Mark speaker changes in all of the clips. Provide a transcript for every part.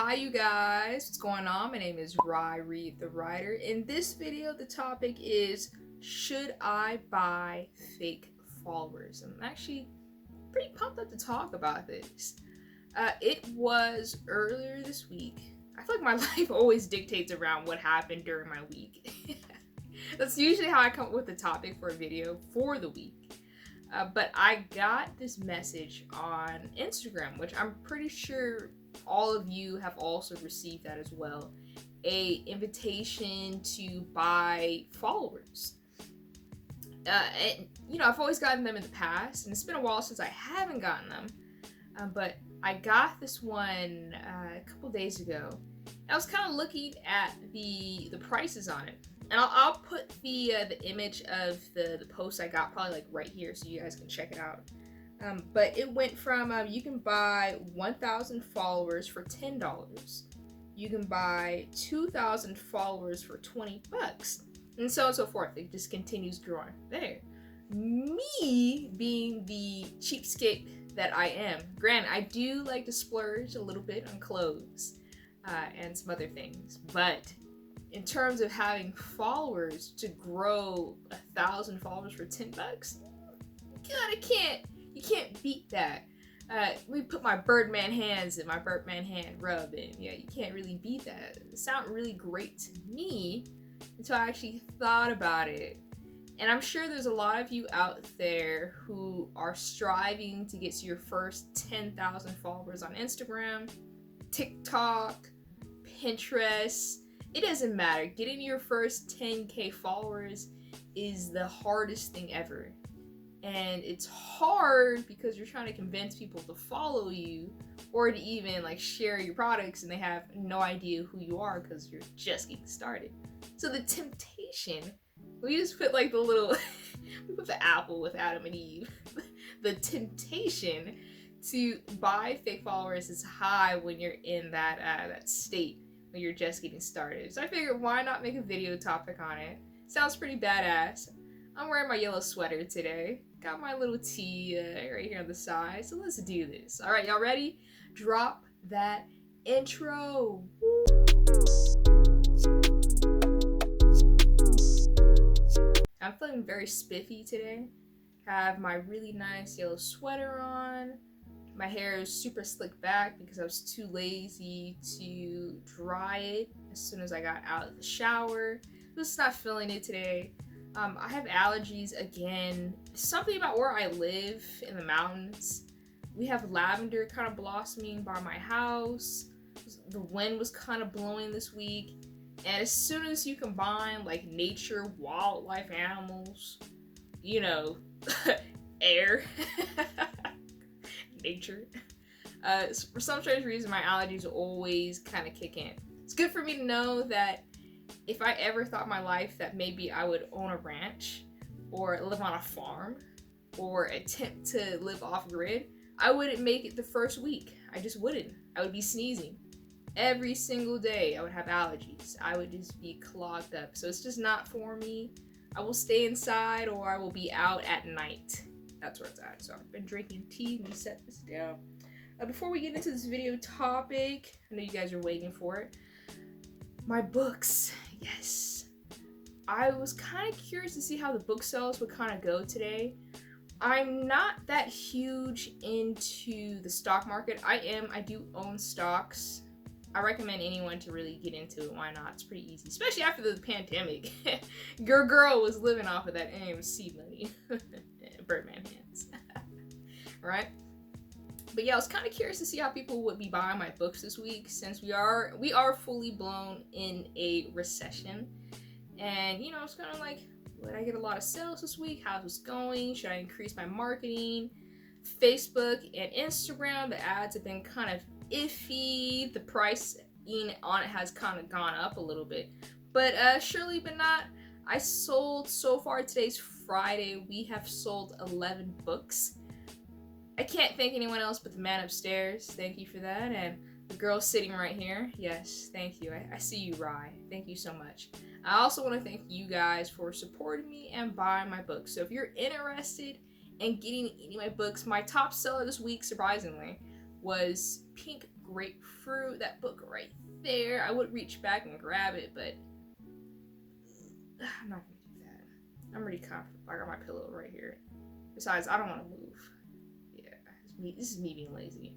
Speaker 1: Hi you guys, what's going on? My name is Reed the Writer. In this video, the topic is, should I buy fake followers? I'm actually pretty pumped up to talk about this. It was earlier this week. I feel like my life always dictates around what happened during my week. That's usually how I come up with the topic for a video for the week. But I got this message on Instagram, which I'm pretty sure all of you have also received that as well. A invitation to buy followers. I've always gotten them in the past, and it's been a while since I haven't gotten them. But I got this one a couple days ago. I was kind of looking at the prices on it. And I'll put the image of the post I got probably like right here so you guys can check it out. But it went from you can buy 1,000 followers for $10. You can buy 2,000 followers for $20, and so on and so forth. It just continues growing there. Me being the cheapskate that I am, granted, I do like to splurge a little bit on clothes and some other things, but in terms of having followers to grow 1,000 followers for $10, God, you can't beat that. We put my Birdman hands in my Birdman hand rub, and yeah, you can't really beat that. It sounded really great to me until I actually thought about it. And I'm sure there's a lot of you out there who are striving to get to your first 10,000 followers on Instagram, TikTok, Pinterest. It doesn't matter. Getting your first 10K followers is the hardest thing ever. And it's hard because you're trying to convince people to follow you or to even share your products, and they have no idea who you are because you're just getting started. So the temptation, we just put we put the apple with Adam and Eve. The temptation to buy fake followers is high when you're in that state when you're just getting started. So I figured, why not make a video topic on it? Sounds pretty badass. I'm wearing my yellow sweater today. Got my little tee right here on the side. So let's do this. All right, y'all ready? Drop that intro. I'm feeling very spiffy today. Have my really nice yellow sweater on. My hair is super slicked back because I was too lazy to dry it as soon as I got out of the shower. Just not feeling it today. I have allergies again. Something about where I live in the mountains. We have lavender kind of blossoming by my house. The wind was kind of blowing this week. And as soon as you combine nature, wildlife, animals, air, nature. For some strange reason, my allergies always kind of kick in. It's good for me to know that if I ever thought in my life that maybe I would own a ranch or live on a farm or attempt to live off grid, I wouldn't make it the first week. I just wouldn't. I would be sneezing. Every single day I would have allergies. I would just be clogged up. So it's just not for me. I will stay inside or I will be out at night. That's where it's at. So I've been drinking tea. Let me set this down. Before we get into this video topic, I know you guys are waiting for it. My books, yes. I was kind of curious to see how the book sales would kind of go today. I'm not that huge into the stock market. I do own stocks. I recommend anyone to really get into it. Why not? It's pretty easy, especially after the pandemic. Your girl was living off of that AMC money. Birdman hands. Right? But yeah, I was kind of curious to see how people would be buying my books this week, since we are fully blown in a recession. And it's kind of would I get a lot of sales this week? How's this going? Should I increase my marketing? Facebook and Instagram, the ads have been kind of iffy. The pricing on it has kind of gone up a little bit, but surely but not. I sold, so far, today's Friday, we have sold 11 books. I can't thank anyone else but the man upstairs. Thank you for that. And the girl sitting right here. Yes, thank you. I see you, Rye. Thank you so much. I also want to thank you guys for supporting me and buying my books. So if you're interested in getting any of my books, my top seller this week, surprisingly, was Pink Grapefruit, that book right there. I would reach back and grab it, but I'm not gonna do that. I'm already comfortable. I got my pillow right here. Besides, I don't want to move. Yeah, this is me being lazy.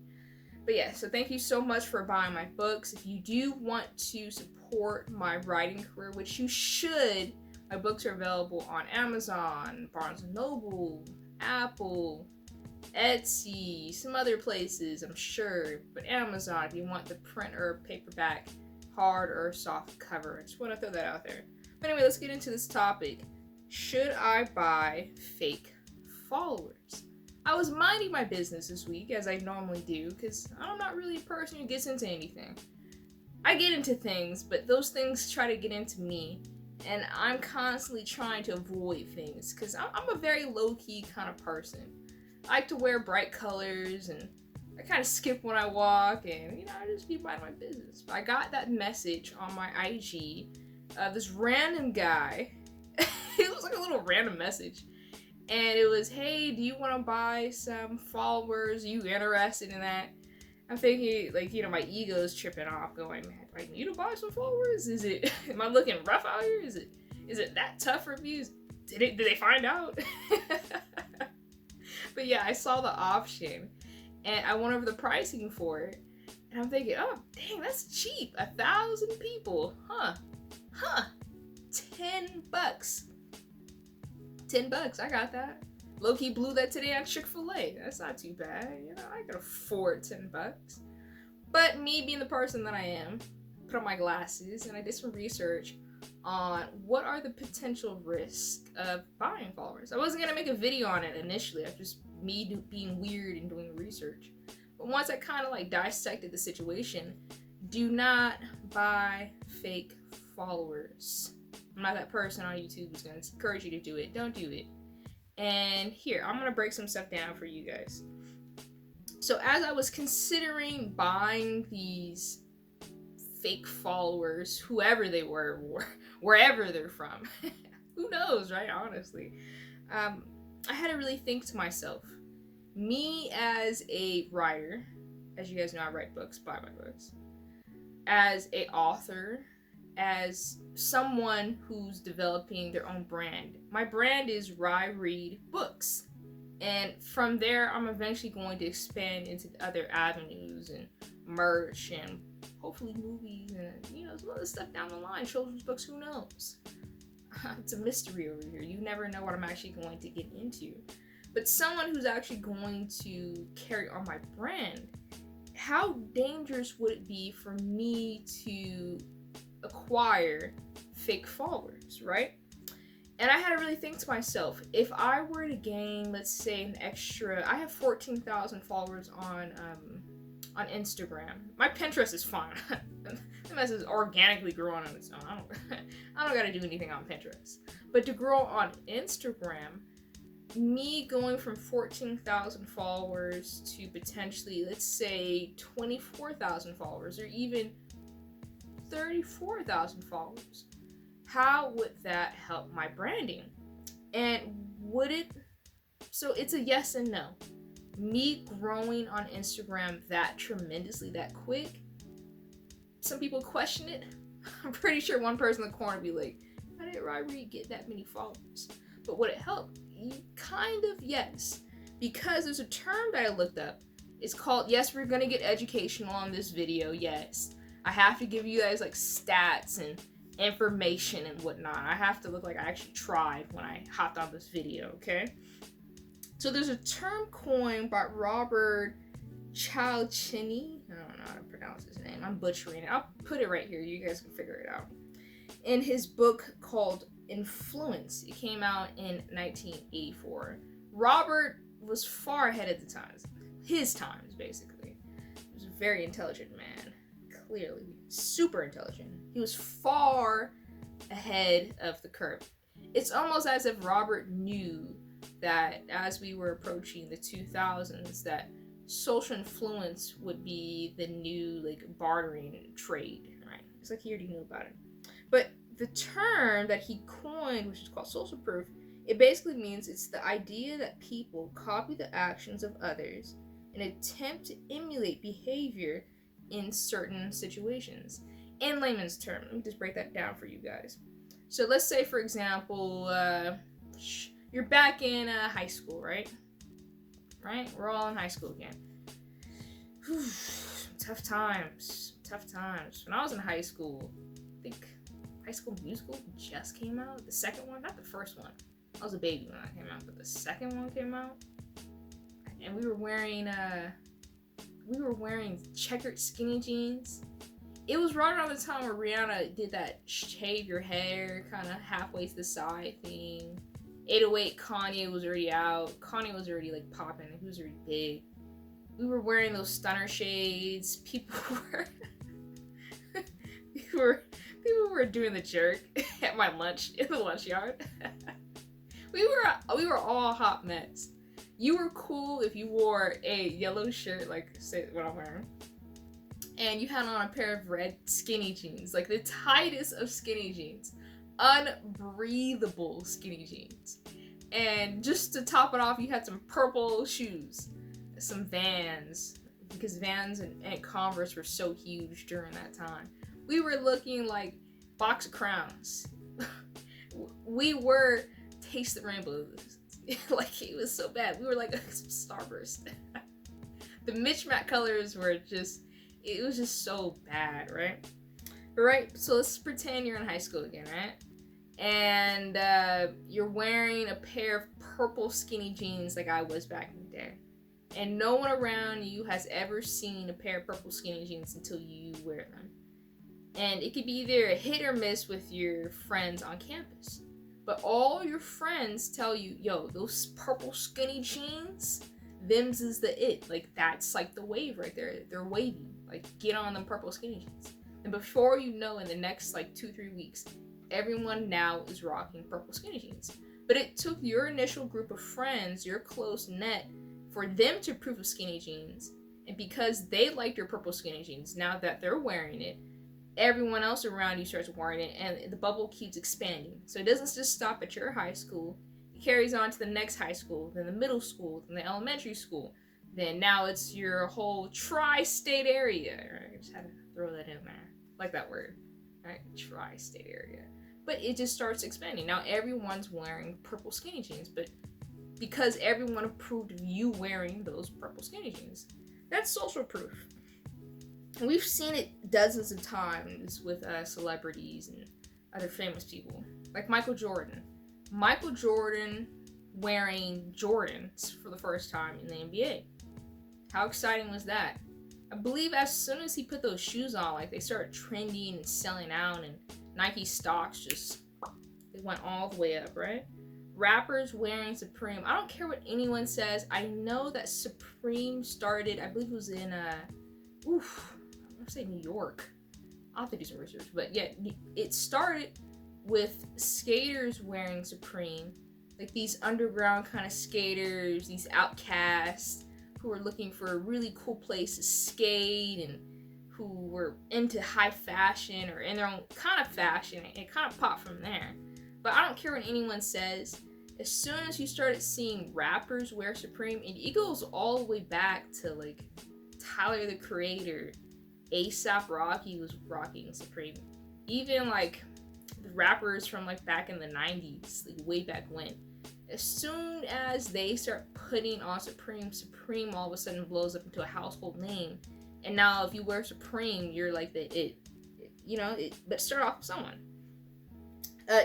Speaker 1: But yeah, so thank you so much for buying my books. If you do want to support my writing career, which you should, my books are available on Amazon, Barnes & Noble, Apple, Etsy, some other places, I'm sure. But Amazon, if you want the print or paperback, hard or soft cover. I just want to throw that out there. But anyway, let's get into this topic. Should I buy fake followers? I was minding my business this week, as I normally do, because I'm not really a person who gets into anything. I get into things, but those things try to get into me, and I'm constantly trying to avoid things, because I'm a very low-key kind of person. I like to wear bright colors, and I kind of skip when I walk, and, I just be minding my business. But I got that message on my IG of this random guy. It was like a little random message. And it was, hey, do you want to buy some followers? Are you interested in that? I'm thinking, my ego is tripping off, going, man, do I need to buy some followers? Am I looking rough out here? Is it that tough for views? Did they find out? But yeah, I saw the option, and I went over the pricing for it, and I'm thinking, oh, dang, that's cheap. 1,000 people. Huh. $10. $10, I got that. Low-key blew that today on Chick-fil-A. That's not too bad. I can afford $10. But me being the person that I am, put on my glasses and I did some research on what are the potential risks of buying followers. I wasn't gonna make a video on it initially. I just me being weird and doing research. But once I kind of dissected the situation, do not buy fake followers. I'm not that person on YouTube who's going to encourage you to do it. Don't do it. And here, I'm going to break some stuff down for you guys. So as I was considering buying these fake followers, whoever they were, wherever they're from, who knows, right? Honestly. I had to really think to myself, me as a writer, as you guys know, I write books, buy my books, as a author, as someone who's developing their own brand. My brand is Rye Read Books. And from there, I'm eventually going to expand into other avenues and merch and hopefully movies and, some other stuff down the line. Children's books, who knows? It's a mystery over here. You never know what I'm actually going to get into. But someone who's actually going to carry on my brand, how dangerous would it be for me to acquire fake followers, right? And I had to really think to myself, if I were to gain, let's say, an extra, I have 14,000 followers on Instagram. My Pinterest is fine. The mess is organically growing on its own. I don't gotta do anything on Pinterest. But to grow on Instagram, me going from 14,000 followers to potentially, let's say, 24,000 followers, or even 34,000 followers, how would that help my branding? And would it? So it's a yes and no. Me growing on Instagram that tremendously, that quick, some people question it. I'm pretty sure one person in the corner would be like, how did Rye Read get that many followers? But would it help? Kind of, yes. Because there's a term that I looked up. It's called, yes, we're going to get educational on this video, yes. I have to give you guys stats and information and whatnot. I have to look like I actually tried when I hopped on this video, okay? So there's a term coined by Robert Cialdini. I don't know how to pronounce his name. I'm butchering it. I'll put it right here. You guys can figure it out. In his book called Influence. It came out in 1984. Robert was far ahead of the times. His times, basically. He was a very intelligent man. Clearly. Super intelligent. He was far ahead of the curve. It's almost as if Robert knew that as we were approaching the 2000s, that social influence would be the new bartering trade, right? It's like he already knew about it. But the term that he coined, which is called social proof, it basically means it's the idea that people copy the actions of others and attempt to emulate behavior in certain situations. In layman's term, let me just break that down for you guys. So let's say, for example, you're back in high school, right? Right? We're all in high school again. Whew, tough times. When I was in high school, I think High School Musical just came out. The second one, not the first one. I was a baby when that came out, but the second one came out, and we were wearing checkered skinny jeans. It was right around the time where Rihanna did that shave your hair kind of halfway to the side thing. 808 Kanye was already out. Kanye was already like popping. He was already big. We were wearing those stunner shades. People were doing the jerk at my lunch in the lunch yard. we were all hot mess. You were cool if you wore a yellow shirt, like say what I'm wearing, and you had on a pair of red skinny jeans, like the tightest of skinny jeans, unbreathable skinny jeans. And just to top it off, you had some purple shoes, some Vans, because Vans and Converse were so huge during that time. We were looking like Box of Crowns. We were Taste the Rainbows. Like, it was so bad. We were like Starburst. The mismatch colors were just, it was just so bad, right? Right, so let's pretend you're in high school again, right? And you're wearing a pair of purple skinny jeans like I was back in the day. And no one around you has ever seen a pair of purple skinny jeans until you wear them. And it could be either a hit or miss with your friends on campus. But all your friends tell you, yo, those purple skinny jeans, them's is the it. Like, that's like the wave right there. They're wavy. Like, get on them purple skinny jeans. And before you know, in the next like 2-3 weeks, everyone now is rocking purple skinny jeans. But it took your initial group of friends, your close net, for them to approve of skinny jeans. And because they liked your purple skinny jeans, now that they're wearing it, everyone else around you starts wearing it, and the bubble keeps expanding. So it doesn't just stop at your high school. It carries on to the next high school, then the middle school, then the elementary school. Then now it's your whole tri-state area. Right? I just had to throw that in there. Like that word. Right? Tri-state area. But it just starts expanding. Now everyone's wearing purple skinny jeans, but because everyone approved of you wearing those purple skinny jeans. That's social proof. And we've seen it dozens of times with celebrities and other famous people. Like Michael Jordan. Michael Jordan wearing Jordans for the first time in the NBA. How exciting was that? I believe as soon as he put those shoes on, like, they started trending and selling out, and Nike stocks just, it went all the way up, right? Rappers wearing Supreme. I don't care what anyone says. I know that Supreme started, I believe it was in, I'm gonna say New York. I'll have to do some research. But yeah, it started with skaters wearing Supreme. Like these underground kind of skaters, these outcasts who were looking for a really cool place to skate and who were into high fashion or in their own kind of fashion. It kind of popped from there. But I don't care what anyone says. As soon as you started seeing rappers wear Supreme, and it goes all the way back to like Tyler the Creator, A$AP Rocky was rocking Supreme. Even like the rappers from like back in the 90s, like way back when. As soon as they start putting on Supreme, Supreme all of a sudden blows up into a household name. And now if you wear Supreme, you're like but start off with someone.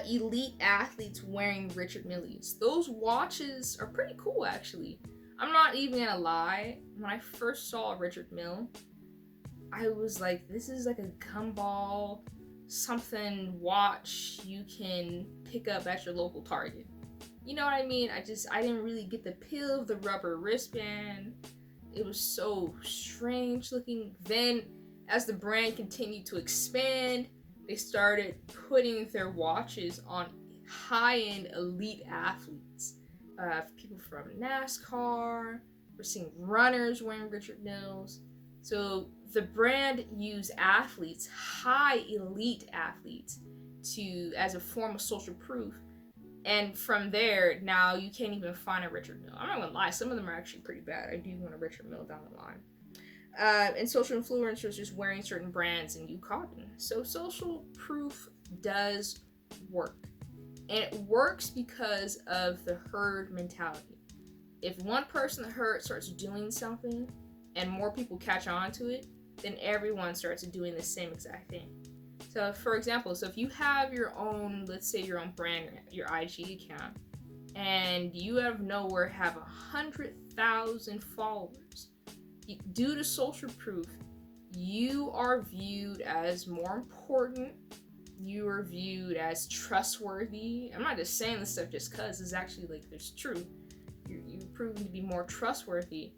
Speaker 1: Elite athletes wearing Richard Milles. Those watches are pretty cool, actually. I'm not even gonna lie. When I first saw Richard Mille, I was like, this is like a gumball something watch you can pick up at your local Target. You know what I mean? I didn't really get the appeal of the rubber wristband. It was so strange looking. Then, as the brand continued to expand, they started putting their watches on high-end elite athletes. People from NASCAR. We're seeing runners wearing Richard Milles. So the brand used athletes, high elite athletes, as a form of social proof. And from there, now you can't even find a Richard Mille. I'm not gonna lie, some of them are actually pretty bad. I do want a Richard Mille down the line. And social influencers just wearing certain brands and you copying. So social proof does work. And it works because of the herd mentality. If one person in the herd starts doing something and more people catch on to it, then everyone starts doing the same exact thing. So for example, if you have your own, let's say your own brand, your IG account, and you out of nowhere have 100,000 followers, due to social proof, you are viewed as more important. You are viewed as trustworthy. I'm not just saying this stuff just because it's actually like it's true. You're proven to be more trustworthy,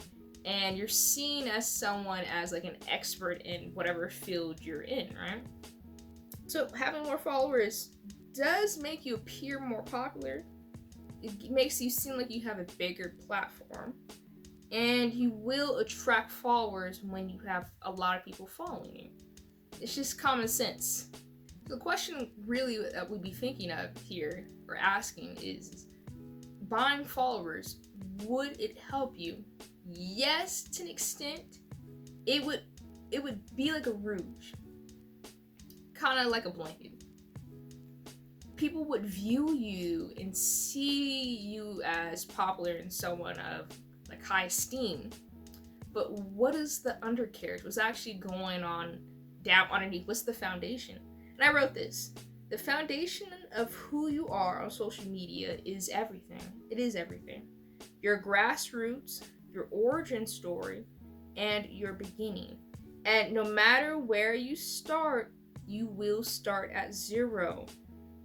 Speaker 1: and you're seen as someone as like an expert in whatever field you're in, right? So having more followers does make you appear more popular. It makes you seem like you have a bigger platform, and you will attract followers when you have a lot of people following you. It's just common sense. The question really that we'd be thinking of here or asking is, buying followers, would it help you? Yes, to an extent. It would be like a rouge, kind of like a blanket. People would view you and see you as popular and someone of like high esteem. But what is the undercarriage? What's actually going on down underneath? What's the foundation? And I wrote this. The foundation of who you are on social media is everything. It is everything. Your grassroots, your origin story, and your beginning. And no matter where you start, you will start at zero.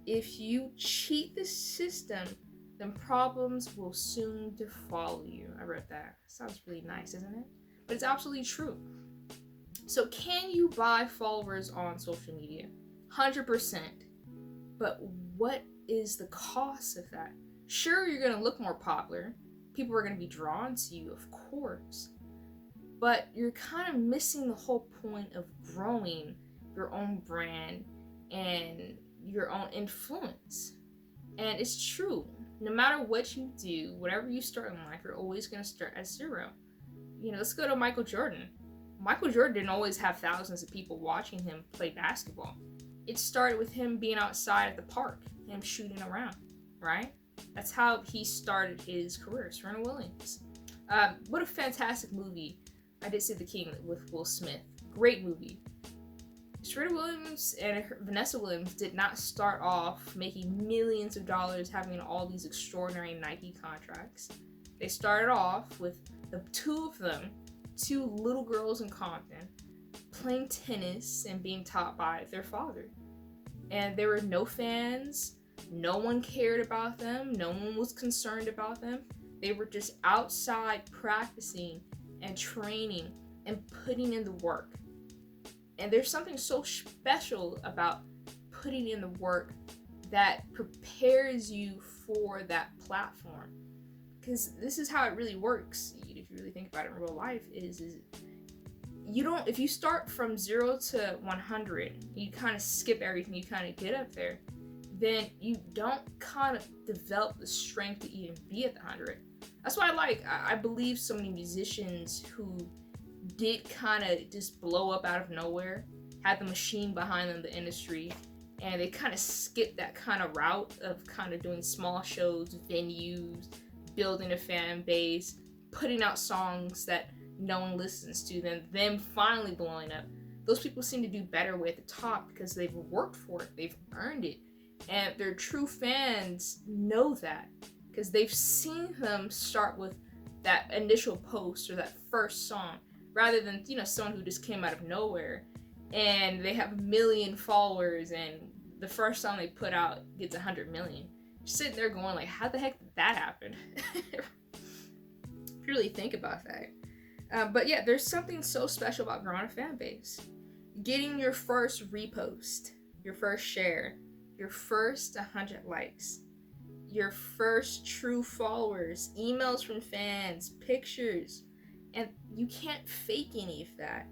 Speaker 1: If you cheat the system, then problems will soon follow you. I wrote that. Sounds really nice, isn't it? But it's absolutely true. So can you buy followers on social media? 100%. But what is the cost of that? Sure, you're going to look more popular. People are going to be drawn to you, of course. But you're kind of missing the whole point of growing your own brand and your own influence. And it's true. No matter what you do, whatever you start in life, you're always going to start at zero. You know, let's go to Michael Jordan. Michael Jordan didn't always have thousands of people watching him play basketball. It started with him being outside at the park, him shooting around, right? That's how he started his career. Serena Williams. What a fantastic movie. I did see The King with Will Smith. Great movie. Serena Williams and Vanessa Williams did not start off making millions of dollars, having all these extraordinary Nike contracts. They started off with the two of them, two little girls in Compton, playing tennis and being taught by their father. And there were no fans, no one cared about them, no one was concerned about them. They were just outside practicing and training and putting in the work. And there's something so special about putting in the work that prepares you for that platform. Because this is how it really works, if you really think about it in real life, is you don't, if you start from 0 to 100, you kind of skip everything, you kind of get up there, then you don't kind of develop the strength to even be at the 100. That's why I believe so many musicians who did kind of just blow up out of nowhere, had the machine behind them, the industry, and they kind of skipped that kind of route of kind of doing small shows, venues, building a fan base, putting out songs that no one listens to, then them finally blowing up. Those people seem to do better way at the top because they've worked for it, they've earned it, and their true fans know that because they've seen them start with that initial post or that first song, rather than, someone who just came out of nowhere and they have 1 million followers and the first song they put out gets 100 million. Just sitting there going like, how the heck did that happen? If you really think about that. But yeah, there's something so special about growing a fan base. Getting your first repost, your first share, your first 100 likes, your first true followers, emails from fans, pictures, and you can't fake any of that.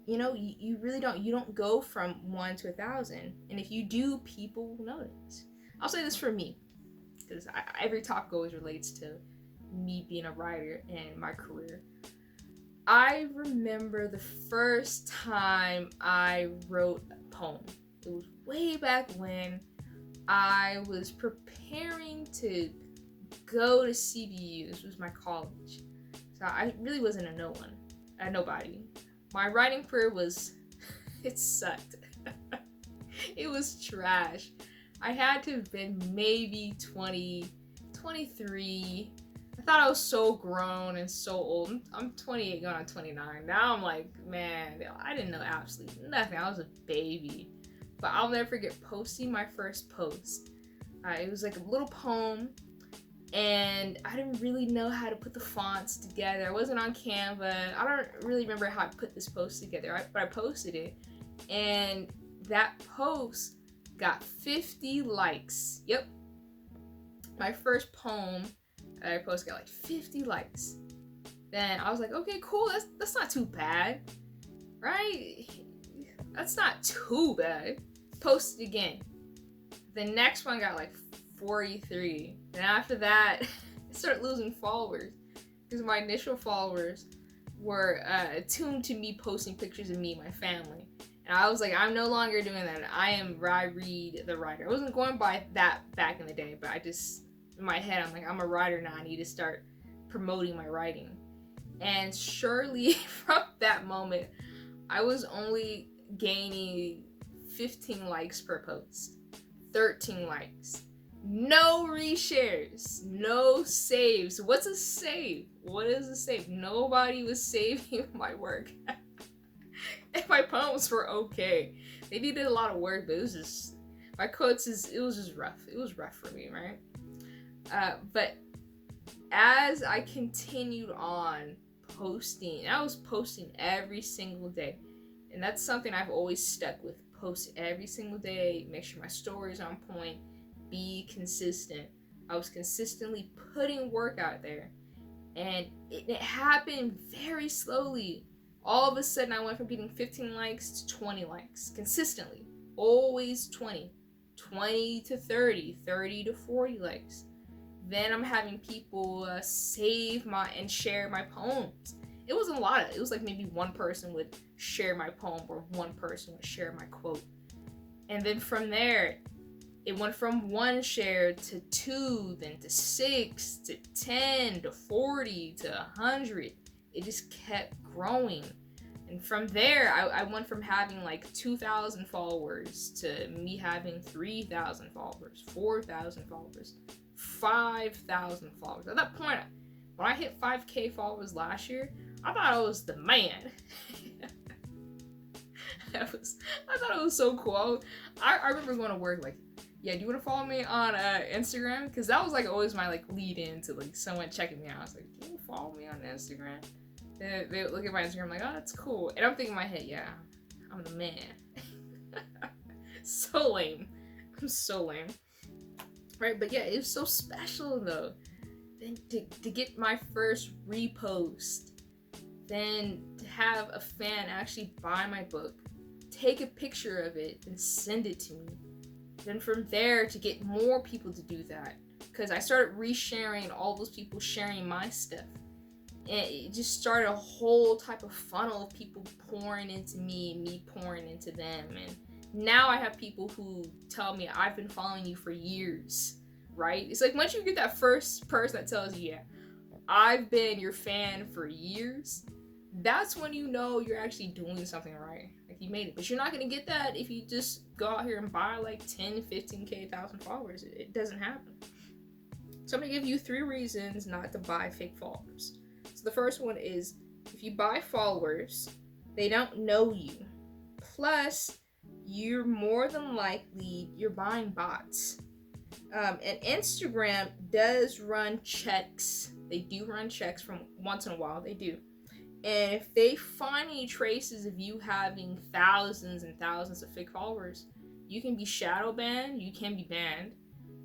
Speaker 1: You really don't. You don't go from 1 to 1,000, and if you do, people will notice. I'll say this for me, because every topic always relates to me being a writer and my career. I remember the first time I wrote a poem. It was way back when I was preparing to go to CBU. This was my college. So I really wasn't a nobody. My writing career was, it sucked. It was trash. I had to have been maybe 20, 23. I thought I was so grown and so old. I'm 28 going on 29. Now I'm like, man, I didn't know absolutely nothing. I was a baby. But I'll never forget posting my first post. It was like a little poem, and I didn't really know how to put the fonts together. I wasn't on Canva. I don't really remember how I put this post together, but I posted it, and that post got 50 likes. Yep. My first poem that I posted got like 50 likes. Then I was like, okay, cool. That's not too bad, right? That's not too bad. Posted again. The next one got like 43. Then after that, I started losing followers because my initial followers were attuned to me posting pictures of me and my family. And I was like, I'm no longer doing that. I read the writer. I wasn't going by that back in the day, but I just, in my head, I'm like, I'm a writer now. I need to start promoting my writing. And surely from that moment, I was only gaining 15 likes per post, 13 likes, no reshares, no saves. What's a save? What is a save? Nobody was saving my work. And my poems were okay. They needed a lot of work, but it was just, my quotes, it was just rough. It was rough for me, right? But as I continued on posting, and I was posting every single day, and that's something I've always stuck with. Post every single day, make sure my story is on point, be consistent. I was consistently putting work out there, and it happened very slowly. All of a sudden, I went from getting 15 likes to 20 likes consistently. Always 20 to 30, 30 to 40 likes. Then I'm having people save and share my poems. It wasn't a lot. It was like maybe one person would share my poem or one person would share my quote. And then from there, it went from one share to 2, then to 6, to 10, to 40, to 100. It just kept growing. And from there, I went from having like 2,000 followers to me having 3,000 followers, 4,000 followers, 5,000 followers. At that point, when I hit 5K followers last year, I thought I was the man. I thought it was so cool. I remember going to work like, yeah, do you want to follow me on Instagram? Because that was like always my like lead in to like someone checking me out. I was like, can you follow me on Instagram? And they would look at my Instagram like, oh, that's cool. And I'm thinking in my head, yeah, I'm the man. So lame. I'm so lame. Right, but yeah, it was so special though. Then to get my first repost. Then to have a fan actually buy my book, take a picture of it, and send it to me. Then from there to get more people to do that. Because I started resharing all those people sharing my stuff. And it just started a whole type of funnel of people pouring into me and me pouring into them. And now I have people who tell me, I've been following you for years, right? It's like once you get that first person that tells you, yeah, I've been your fan for years, that's when you know you're actually doing something right. Like you made it. But you're not going to get that if you just go out here and buy like 10, 15K, 1,000 followers. It doesn't happen. So I'm going to give you 3 reasons not to buy fake followers. So the first one is if you buy followers, they don't know you. Plus, you're more than likely you're buying bots. And Instagram does run checks. They do run checks from once in a while. They do. And if they find any traces of you having thousands and thousands of fake followers, you can be shadow banned, you can be banned,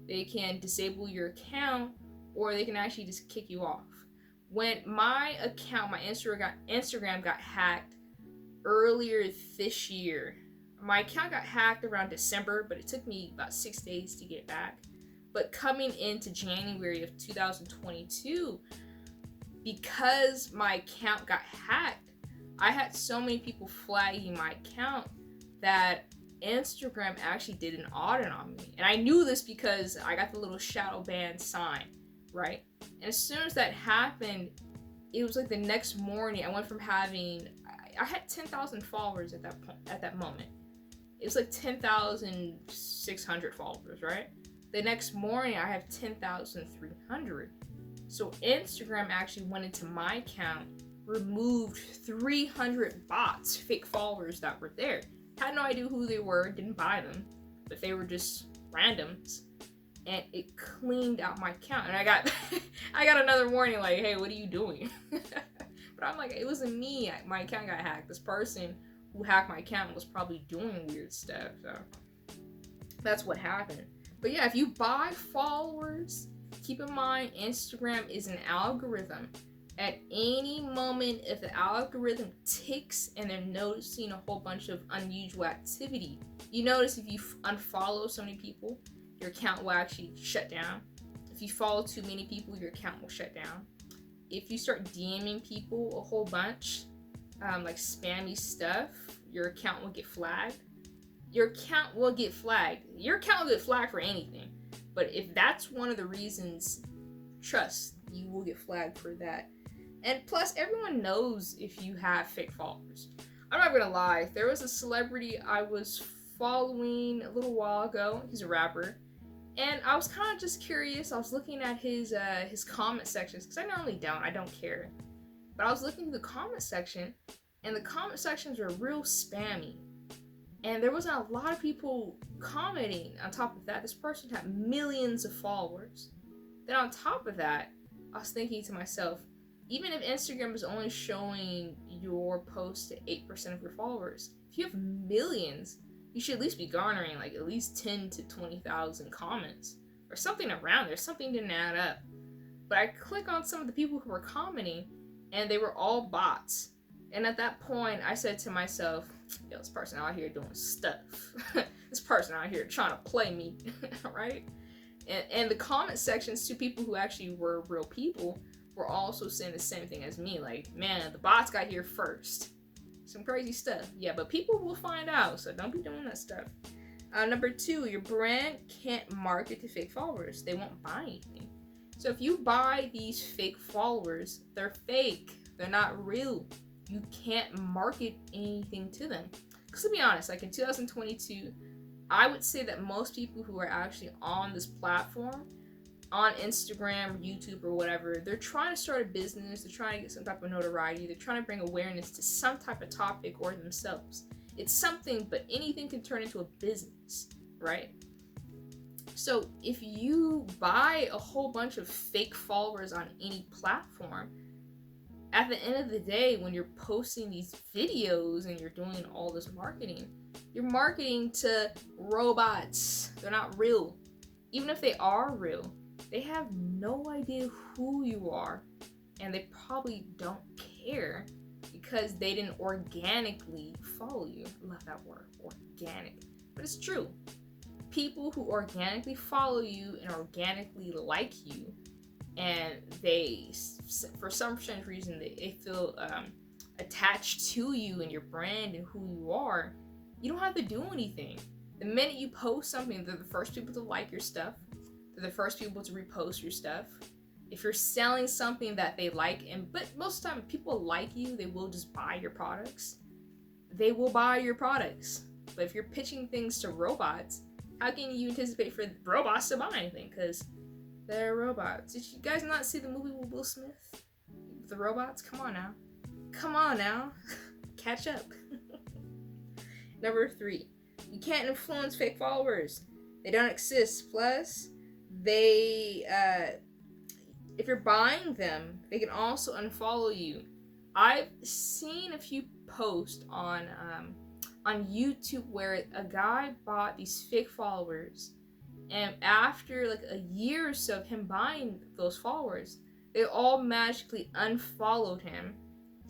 Speaker 1: they can disable your account, or they can actually just kick you off. When my account, my Instagram got hacked earlier this year. My account got hacked around December, but it took me about 6 days to get back. But coming into January of 2022, because my account got hacked, I had so many people flagging my account that Instagram actually did an audit on me. And I knew this because I got the little shadow ban sign, right? And as soon as that happened, it was like the next morning, I went from having, I had 10,000 followers at that moment. It was like 10,600 followers, right? The next morning, I have 10,300. So Instagram actually went into my account, removed 300 bots, fake followers that were there. Had no idea who they were, didn't buy them, but they were just randoms. And it cleaned out my account. And I got another warning like, hey, what are you doing? But I'm like, it wasn't me. My account got hacked. This person who hacked my account was probably doing weird stuff. So that's what happened. But yeah, if you buy followers, keep in mind Instagram is an algorithm. At any moment, if the algorithm ticks and they're noticing a whole bunch of unusual activity, you notice if you unfollow so many people, your account will actually shut down. If you follow too many people, your account will shut down. If you start DMing people a whole bunch, like spammy stuff, your account will get flagged. Your account will get flagged. Your account will get flagged for anything. But if that's one of the reasons, trust, you will get flagged for that. And plus, everyone knows if you have fake followers. I'm not gonna lie, there was a celebrity I was following a little while ago. He's a rapper. And I was kind of just curious. I was looking at his comment sections, because I normally I don't care. But I was looking through the comment section, and the comment sections were real spammy. And there wasn't a lot of people commenting on top of that. This person had millions of followers. Then on top of that, I was thinking to myself, even if Instagram is only showing your post to 8% of your followers, if you have millions, you should at least be garnering like at least 10 to 20,000 comments or something around there. Something didn't add up. But I click on some of the people who were commenting, and they were all bots. And at that point, I said to myself, yo, this person out here doing stuff. This person out here trying to play me, right? And the comment sections to people who actually were real people were also saying the same thing as me. Like, man, the bots got here first. Some crazy stuff. Yeah, but people will find out, so don't be doing that stuff. Number 2, your brand can't market to fake followers. They won't buy anything. So if you buy these fake followers, they're fake. They're not real. You can't market anything to them. Because to be honest, like in 2022, I would say that most people who are actually on this platform, on Instagram, YouTube, or whatever, they're trying to start a business, they're trying to get some type of notoriety, they're trying to bring awareness to some type of topic or themselves. It's something, but anything can turn into a business, right? So if you buy a whole bunch of fake followers on any platform, at the end of the day, when you're posting these videos and you're doing all this marketing, you're marketing to robots. They're not real. Even if they are real, they have no idea who you are, and they probably don't care because they didn't organically follow you. I love that word, organic. But it's true. People who organically follow you and organically like you, and they, for some strange reason, they feel attached to you and your brand and who you are, you don't have to do anything. The minute you post something, they're the first people to like your stuff. They're the first people to repost your stuff. If you're selling something that they like, but most of the time people like you, they will just buy your products. They will buy your products. But if you're pitching things to robots, how can you anticipate for robots to buy anything? Because they're robots. Did you guys not see the movie with Will Smith? The robots? Come on now. Come on now. Catch up. Number 3. You can't influence fake followers. They don't exist. Plus, if you're buying them, they can also unfollow you. I've seen a few posts on YouTube where a guy bought these fake followers, and after like a year or so of him buying those followers, they all magically unfollowed him.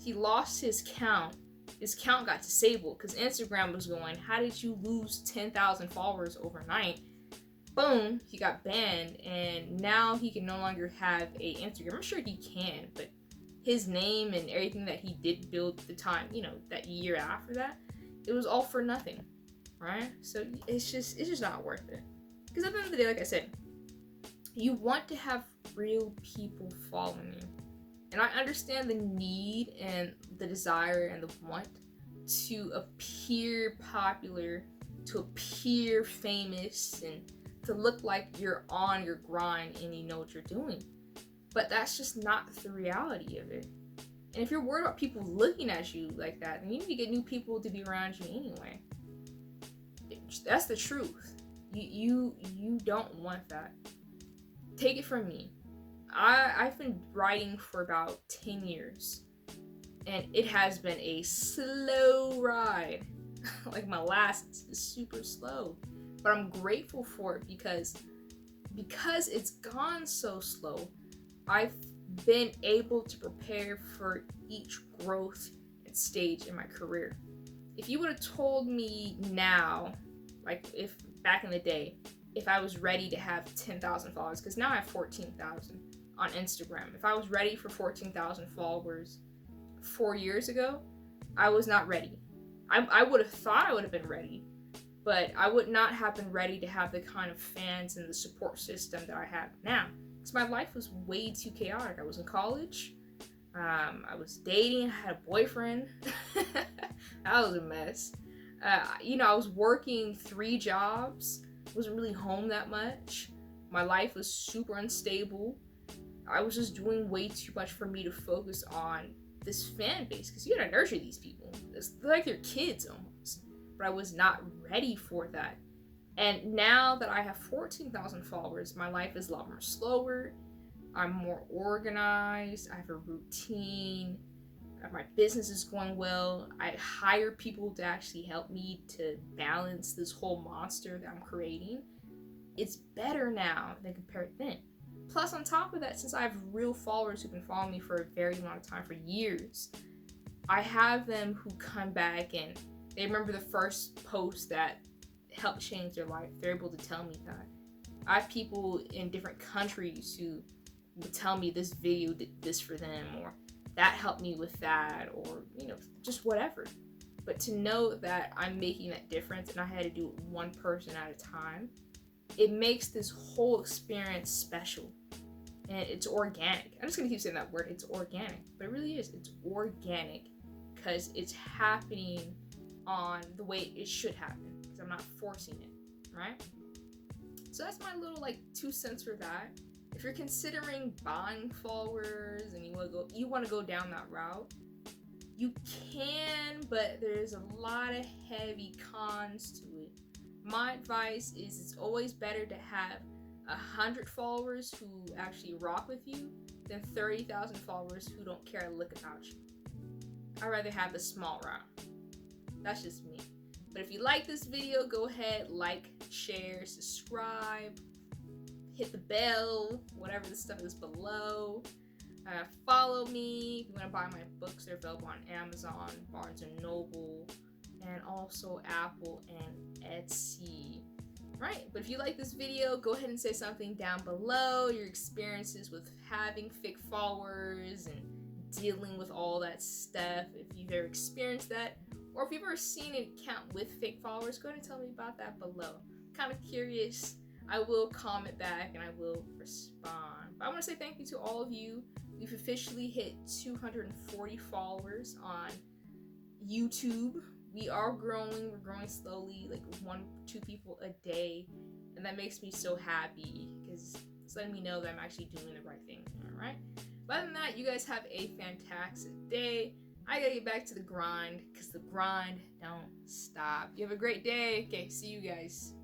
Speaker 1: He lost his count. His count got disabled because Instagram was going, how did you lose 10,000 followers overnight? Boom, he got banned, and now he can no longer have a Instagram. I'm sure he can, but his name and everything that he did build the time, you know, that year after that, it was all for nothing, right? So it's just not worth it. Because at the end of the day, like I said, you want to have real people following you. And I understand the need and the desire and the want to appear popular, to appear famous, and to look like you're on your grind and you know what you're doing. But that's just not the reality of it. And if you're worried about people looking at you like that, then you need to get new people to be around you anyway. That's the truth. You don't want that. Take it from me. I've been writing for about 10 years. And it has been a slow ride. Like my last is super slow. But I'm grateful for it because it's gone so slow, I've been able to prepare for each growth and stage in my career. If you would have told me now, like if back in the day, if I was ready to have 10,000 followers, because now I have 14,000 on Instagram. If I was ready for 14,000 followers 4 years ago, I was not ready. I would have thought I would have been ready, but I would not have been ready to have the kind of fans and the support system that I have now. Because my life was way too chaotic. I was in college. I was dating. I had a boyfriend. That was a mess. I was working 3 jobs. Wasn't really home that much. My life was super unstable. I was just doing way too much for me to focus on this fan base, because you gotta nurture these people. It's like they're kids almost. But I was not ready for that. And now that I have 14,000 followers, my life is a lot more slower. I'm more organized. I have a routine. My business is going well. I hire people to actually help me to balance this whole monster that I'm creating. It's better now than compared then. Plus, on top of that, since I have real followers who've been following me for a very long time, for years, I have them who come back and they remember the first post that helped change their life. They're able to tell me that. I have people in different countries who would tell me this video did this for them, or that helped me with that, or, just whatever. But to know that I'm making that difference and I had to do it one person at a time, it makes this whole experience special. And it's organic. I'm just going to keep saying that word. It's organic. But it really is. It's organic because it's happening on the way it should happen, because I'm not forcing it, right? So that's my little 2 cents for that. If you're considering buying followers and you want to go down that route, you can, but there's a lot of heavy cons to it. My advice is it's always better to have 100 followers who actually rock with you than 30,000 followers who don't care a lick about you. I'd rather have the small route. That's just me. But if you like this video, go ahead, like, share, subscribe, hit the bell, whatever the stuff is below. Follow me. If you want to buy my books, they're available on Amazon, Barnes & Noble, and also Apple and Etsy. Right, but if you like this video, go ahead and say something down below, your experiences with having fake followers and dealing with all that stuff. If you've ever experienced that, or if you've ever seen an account with fake followers, go ahead and tell me about that below. I'm kind of curious. I will comment back and I will respond. But I want to say thank you to all of you. We've officially hit 240 followers on YouTube. We are growing. We're growing slowly, 1-2 people a day. And that makes me so happy because it's letting me know that I'm actually doing the right thing. All right. But other than that, you guys have a fantastic day. I gotta get back to the grind because the grind don't stop. You have a great day. Okay, see you guys.